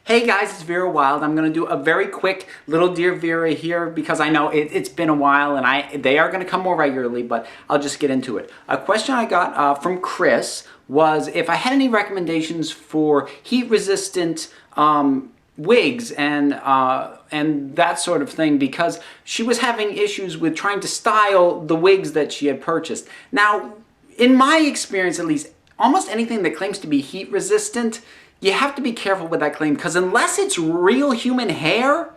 Hey guys, it's Vera Wylde. I'm going to do a very quick little Dear Vera here because I know it's been a while and they are going to come more regularly, but I'll just get into it. A question I got from Chris was if I had any recommendations for heat-resistant wigs and that sort of thing, because she was having issues with trying to style the wigs that she had purchased. Now, in my experience at least, almost anything that claims to be heat resistant, you have to be careful with that claim, because unless it's real human hair,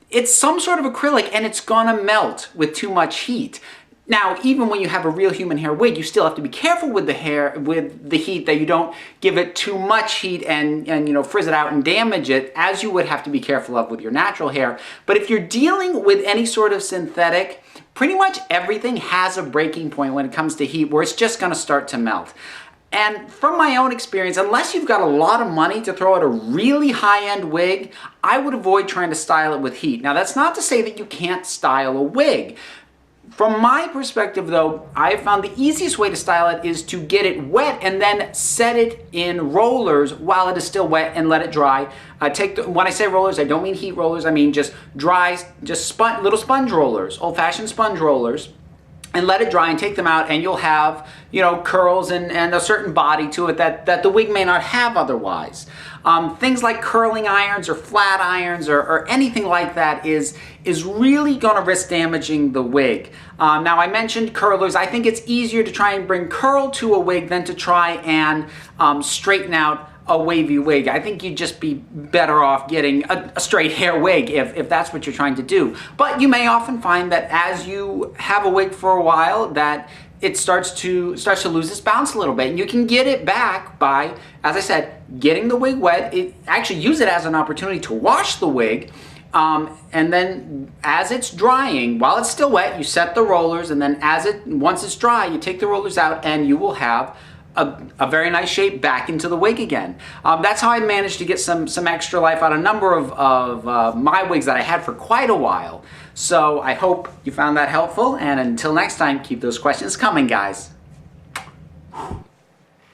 it's some sort of acrylic and it's gonna melt with too much heat. Now, even when you have a real human hair wig, you still have to be careful with the hair, with the heat, that you don't give it too much heat and frizz it out and damage it, as you would have to be careful of with your natural hair. But if you're dealing with any sort of synthetic, pretty much everything has a breaking point when it comes to heat where it's just gonna start to melt. And from my own experience, unless you've got a lot of money to throw at a really high-end wig, I would avoid trying to style it with heat. Now, that's not to say that you can't style a wig. From my perspective, though, I have found the easiest way to style it is to get it wet and then set it in rollers while it is still wet and let it dry. When I say rollers, I don't mean heat rollers. I mean just dry, little sponge rollers, old-fashioned sponge rollers. And let it dry and take them out, and you'll have, curls and a certain body to it that the wig may not have otherwise. Things like curling irons or flat irons or anything like that is really going to risk damaging the wig. Now, I mentioned curlers. I think it's easier to try and bring curl to a wig than to try and straighten out a wavy wig. I think you'd just be better off getting a straight hair wig if that's what you're trying to do. But you may often find that as you have a wig for a while, that it starts to lose its bounce a little bit, and you can get it back by, as I said, getting the wig wet. Actually use it as an opportunity to wash the wig, and then as it's drying, while it's still wet, you set the rollers, and then once it's dry, you take the rollers out, and you will have a very nice shape back into the wig again. That's how I managed to get some extra life out of a number of my wigs that I had for quite a while. So I hope you found that helpful, and until next time, keep those questions coming, guys.